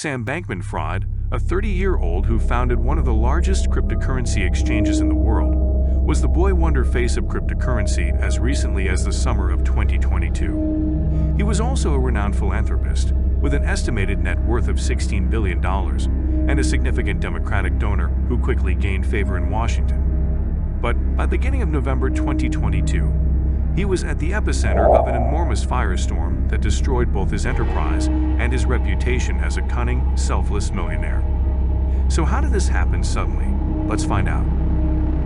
Sam Bankman-Fried, a 30-year-old who founded one of the largest cryptocurrency exchanges in the world, was the boy wonder face of cryptocurrency as recently as the summer of 2022. He was also a renowned philanthropist, with an estimated net worth of $16 billion, and a significant Democratic donor who quickly gained favor in Washington. But by the beginning of November 2022, he was at the epicenter of an enormous firestorm that destroyed both his enterprise and his reputation as a cunning, selfless millionaire. So how did this happen suddenly? Let's find out.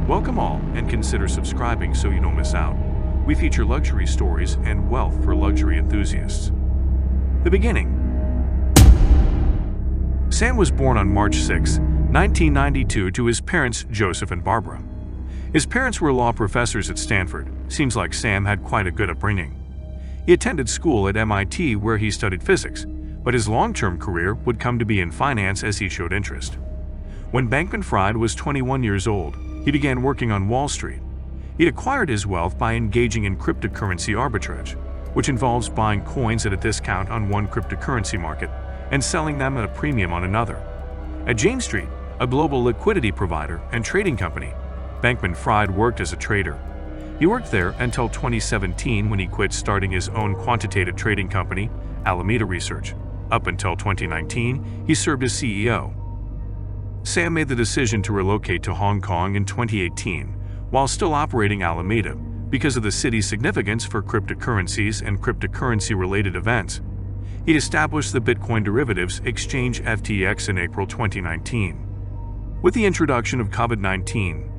Welcome all, and consider subscribing so you don't miss out. We feature luxury stories and wealth for luxury enthusiasts. The beginning. Sam was born on March 6, 1992 to his parents Joseph and Barbara. His parents were law professors at Stanford. Seems like Sam had quite a good upbringing. He attended school at MIT where he studied physics, but his long-term career would come to be in finance as he showed interest. When Bankman Fried was 21 years old, he began working on Wall Street. He acquired his wealth by engaging in cryptocurrency arbitrage, which involves buying coins at a discount on one cryptocurrency market and selling them at a premium on another. At Jane Street, a global liquidity provider and trading company, Bankman Fried worked as a trader. He worked there until 2017 when he quit, starting his own quantitative trading company, Alameda Research. Up until 2019, he served as CEO. Sam made the decision to relocate to Hong Kong in 2018, while still operating Alameda, because of the city's significance for cryptocurrencies and cryptocurrency-related events. He established the Bitcoin derivatives exchange FTX in April 2019. With the introduction of COVID-19,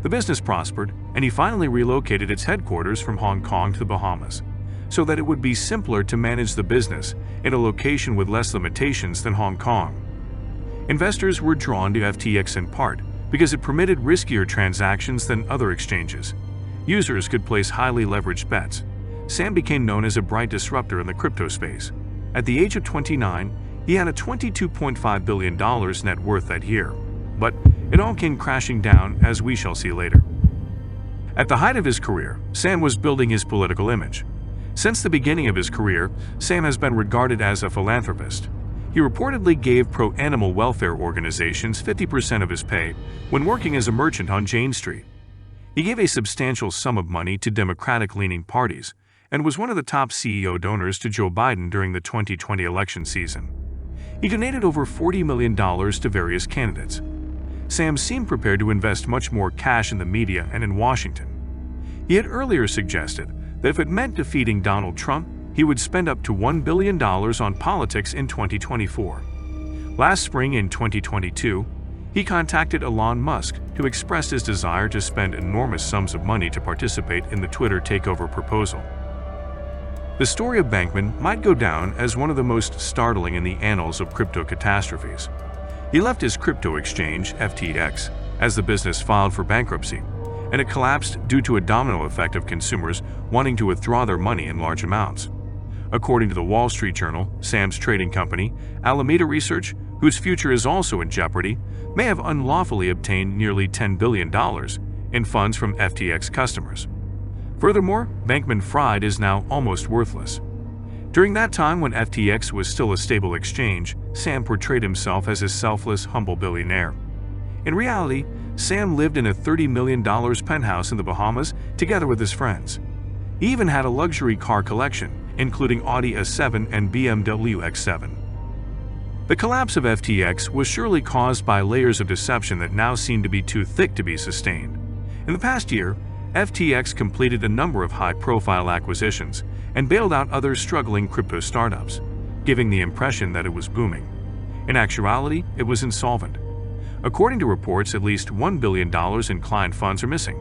the business prospered, and he finally relocated its headquarters from Hong Kong to the Bahamas, so that it would be simpler to manage the business in a location with less limitations than Hong Kong. Investors were drawn to FTX in part because it permitted riskier transactions than other exchanges. Users could place highly leveraged bets. Sam became known as a bright disruptor in the crypto space. At the age of 29, he had a $22.5 billion net worth that year. But it all came crashing down, as we shall see later. At the height of his career, Sam was building his political image. Since the beginning of his career, Sam has been regarded as a philanthropist. He reportedly gave pro-animal welfare organizations 50% of his pay when working as a merchant on Jane Street. He gave a substantial sum of money to Democratic-leaning parties and was one of the top CEO donors to Joe Biden during the 2020 election season. He donated over $40 million to various candidates. Sam seemed prepared to invest much more cash in the media and in Washington. He had earlier suggested that if it meant defeating Donald Trump, he would spend up to $1 billion on politics in 2024. Last spring in 2022, he contacted Elon Musk to express his desire to spend enormous sums of money to participate in the Twitter takeover proposal. The story of Bankman might go down as one of the most startling in the annals of crypto catastrophes. He left his crypto exchange, FTX, as the business filed for bankruptcy, and it collapsed due to a domino effect of consumers wanting to withdraw their money in large amounts. According to the Wall Street Journal, Sam's trading company, Alameda Research, whose future is also in jeopardy, may have unlawfully obtained nearly $10 billion in funds from FTX customers. Furthermore, Bankman Fried is now almost worthless. During that time when FTX was still a stable exchange, Sam portrayed himself as a selfless, humble billionaire. In reality, Sam lived in a $30 million penthouse in the Bahamas together with his friends. He even had a luxury car collection, including Audi A7 and BMW X7. The collapse of FTX was surely caused by layers of deception that now seem to be too thick to be sustained. In the past year, FTX completed a number of high-profile acquisitions and bailed out other struggling crypto startups, giving the impression that it was booming. In actuality, it was insolvent. According to reports, at least $1 billion in client funds are missing.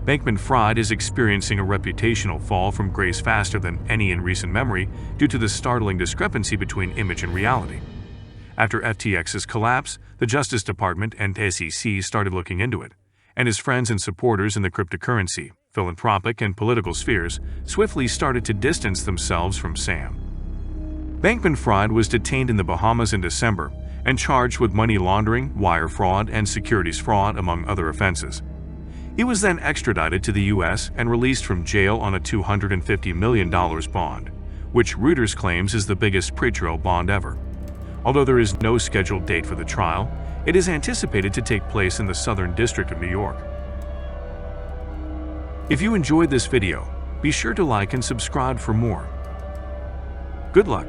Bankman Fried is experiencing a reputational fall from grace faster than any in recent memory due to the startling discrepancy between image and reality. After FTX's collapse, the Justice Department and SEC started looking into it, and his friends and supporters in the cryptocurrency, philanthropic, and political spheres swiftly started to distance themselves from Sam. Bankman Fried was detained in the Bahamas in December and charged with money laundering, wire fraud, and securities fraud, among other offenses. He was then extradited to the U.S. and released from jail on a $250 million bond, which Reuters claims is the biggest pre-trial bond ever. Although there is no scheduled date for the trial, it is anticipated to take place in the Southern District of New York. If you enjoyed this video, be sure to like and subscribe for more. Good luck!